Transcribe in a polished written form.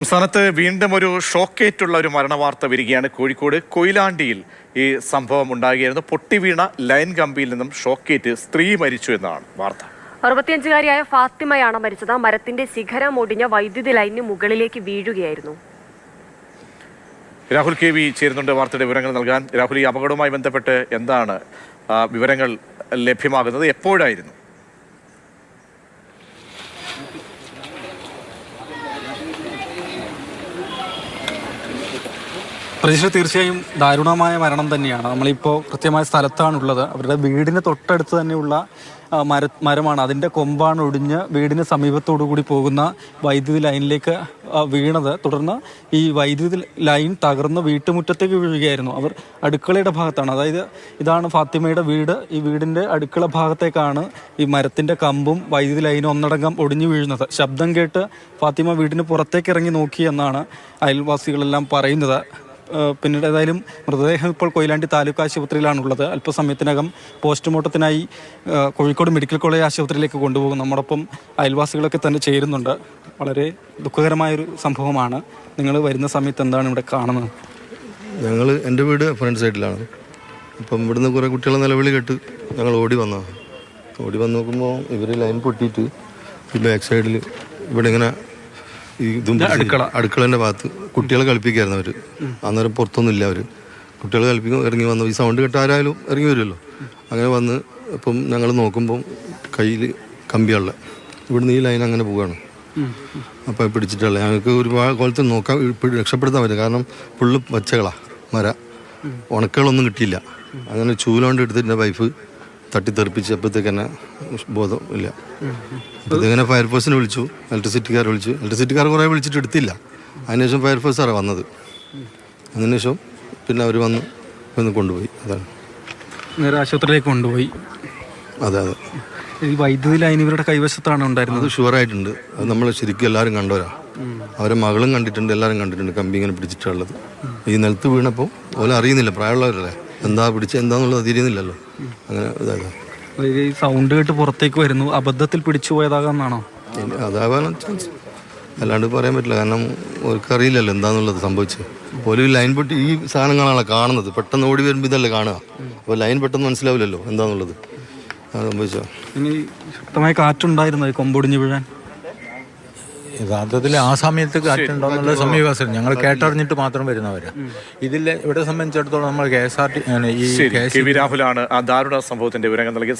സംസ്ഥാനത്ത് വീണ്ടും ഒരു ഷോക്കേറ്റുള്ള ഒരു മരണവാർത്ത വരികയാണ്. കോഴിക്കോട് കൊയിലാണ്ടിയിൽ ഈ സംഭവം ഉണ്ടാകുകയായിരുന്നു. പൊട്ടിവീണ ലൈൻ കമ്പിയിൽ നിന്നും ഷോക്കേറ്റ് സ്ത്രീ മരിച്ചു എന്നാണ് വാർത്ത. 65-കാരിയായ ഫാത്തിമയാണ് മരിച്ചത്. മരത്തിന്റെ ശിഖരം ഒടിഞ്ഞ വൈദ്യുതി ലൈനിന് മുകളിലേക്ക് വീഴുകയായിരുന്നു. രാഹുൽ കെ വി ചേരുന്നുണ്ട് വാർത്തയുടെ വിവരങ്ങൾ നൽകാൻ. രാഹുൽ, ഈ അപകടവുമായി ബന്ധപ്പെട്ട് എന്താണ് വിവരങ്ങൾ ലഭ്യമാകുന്നത്? എപ്പോഴായിരുന്നു? പ്രതീക്ഷ തീർച്ചയായും ദാരുണമായ മരണം തന്നെയാണ്. നമ്മളിപ്പോൾ കൃത്യമായ സ്ഥലത്താണുള്ളത്. അവരുടെ വീടിന് തൊട്ടടുത്ത് തന്നെയുള്ള മരമാണ്. അതിൻ്റെ കൊമ്പാണ് ഒടിഞ്ഞ് വീടിന് സമീപത്തോടു കൂടി പോകുന്ന വൈദ്യുതി ലൈനിലേക്ക് വീണത്. തുടർന്ന് ഈ വൈദ്യുതി ലൈൻ തകർന്ന് വീട്ടുമുറ്റത്തേക്ക് വീഴുകയായിരുന്നു. അവർ അടുക്കളയുടെ ഭാഗത്താണ്, അതായത് ഇതാണ് ഫാത്തിമയുടെ വീട്. ഈ വീടിൻ്റെ അടുക്കള ഭാഗത്തേക്കാണ് ഈ മരത്തിൻ്റെ കമ്പും വൈദ്യുതി ലൈനും ഒന്നടങ്കം ഒടിഞ്ഞു വീഴുന്നത്. ശബ്ദം കേട്ട് ഫാത്തിമ വീടിന് പുറത്തേക്ക് ഇറങ്ങി നോക്കി എന്നാണ് അയൽവാസികളെല്ലാം പറയുന്നത്. പിന്നീട് ഏതായാലും മൃതദേഹം ഇപ്പോൾ കൊയിലാണ്ടി താലൂക്ക് ആശുപത്രിയിലാണുള്ളത്. അല്പസമയത്തിനകം പോസ്റ്റ്മോർട്ടത്തിനായി കോഴിക്കോട് മെഡിക്കൽ കോളേജ് ആശുപത്രിയിലേക്ക് കൊണ്ടുപോകും. നമ്മോടൊപ്പം അയൽവാസികളൊക്കെ തന്നെ ചേരുന്നുണ്ട്. വളരെ ദുഃഖകരമായൊരു സംഭവമാണ്. നിങ്ങൾ വരുന്ന സമയത്ത് എന്താണ് ഇവിടെ കാണുന്നത്? എൻ്റെ വീട് ഫ്രണ്ട് സൈഡിലാണ്. അപ്പം ഇവിടുന്ന് കുറേ കുട്ടികളെ നിലവിളി കേട്ട് ഞങ്ങൾ ഓടി വന്ന് നോക്കുമ്പോൾ ഇവർ ലൈൻ പൊട്ടിയിട്ട് ഈ ബാക്ക് സൈഡിൽ ഇവിടെ ഇങ്ങനെ ഈ അടുക്കളൻ്റെ ഭാഗത്ത് കുട്ടികളെ കളിപ്പിക്കായിരുന്നു അവർ. അന്നേരം പുറത്തൊന്നും ഇല്ല. അവർ കുട്ടികളെ കളിപ്പിക്കും ഇറങ്ങി വന്നു. ഈ സൗണ്ട് കേട്ട് ആരായാലും ഇറങ്ങി വരുമല്ലോ. അങ്ങനെ വന്ന് ഇപ്പം ഞങ്ങൾ നോക്കുമ്പം കയ്യിൽ കമ്പിയുള്ള ഇവിടുന്ന് ഈ ലൈൻ അങ്ങനെ പോവുകയാണ്. അപ്പോൾ പിടിച്ചിട്ടുള്ള ഞങ്ങൾക്ക് ഒരുപാട് കോലത്തിൽ നോക്കാൻ രക്ഷപ്പെടുത്താൻ പറ്റും. കാരണം ഫുള്ള് പച്ചകളാണ് മര, ഉണക്കുകളൊന്നും കിട്ടിയില്ല. അങ്ങനെ ചൂലോണ്ട് എടുത്തിട്ട് വൈഫ് തട്ടിത്തെറിപ്പിച്ച് അപ്പോഴത്തേക്ക് തന്നെ ബോധം ഇല്ല. അപ്പോൾ ഇതിങ്ങനെ ഫയർഫോഴ്സിനെ വിളിച്ചു, ഇലക്ട്രിസിറ്റിക്കാർ കുറേ വിളിച്ചിട്ട് എടുത്തില്ല. അതിനുശേഷം ഫയർഫോഴ്സാണ് വന്നത്. അതിനുശേഷം പിന്നെ അവർ വന്ന് കൊണ്ടുപോയി. അതാണ് നേരെ ആശുപത്രിയിലേക്ക് കൊണ്ടുപോയി. അതെ. ഈ വൈദ്യുതി ലൈൻ ഇവരുടെ കൈവശത്താണ് ഉണ്ടായിരുന്നത്. അത് ഷുവറായിട്ടുണ്ട്. അത് നമ്മൾ ശരിക്കും എല്ലാവരും കണ്ടവരാ. അവരെ മകളും കണ്ടിട്ടുണ്ട്, എല്ലാവരും കണ്ടിട്ടുണ്ട് കമ്പി ഇങ്ങനെ പിടിച്ചിട്ടുള്ളത്. ഈ നിലത്ത് വീണപ്പോൾ ഓല അറിയുന്നില്ല, പ്രായമുള്ളവരല്ലേ, എന്താന്നുള്ളത് തിരിയുന്നില്ലല്ലോ. അങ്ങനെ ഇതാകാം. ഈ സൗണ്ട് കേട്ട് പുറത്തേക്ക് വരുന്നു. അബദ്ധത്തിൽ പിടിച്ചു പോയതാകാമെന്നാണോ? അതാവാൻ ചാൻസ്, അല്ലാണ്ട് പറയാൻ പറ്റില്ല. കാരണം അവർക്ക് അറിയില്ലല്ലോ എന്താന്നുള്ളത് സംഭവിച്ചത്. ഒരു ലൈൻ പൊട്ടി ഈ സാധനങ്ങളാണ് കാണുന്നത്. പെട്ടെന്ന് ഓടി വരുമ്പോൾ ഇതല്ലേ കാണുക. അപ്പോൾ ലൈൻ പെട്ടെന്ന് മനസ്സിലാവില്ലല്ലോ എന്താന്നുള്ളത്. അത് സംഭവിച്ചോ. ഇനി ശക്തമായ കാറ്റുണ്ടായിരുന്നു കൊമ്പൊടിഞ്ഞു വീഴാൻ. യഥാർത്ഥത്തിൽ ആ സമയത്ത് കാറ്റുണ്ടോന്നുള്ള സമീപസ്ഥം ഞങ്ങൾ കേട്ടറിഞ്ഞിട്ട് മാത്രം വരുന്നവരാ. ഇതിൽ ഇവിടെ സംബന്ധിച്ചിടത്തോളം നമ്മൾ KSRT രാഹുലാണ് ആ ദാരുണ സംഭവത്തിന്റെ വിവരങ്ങൾ നൽകി.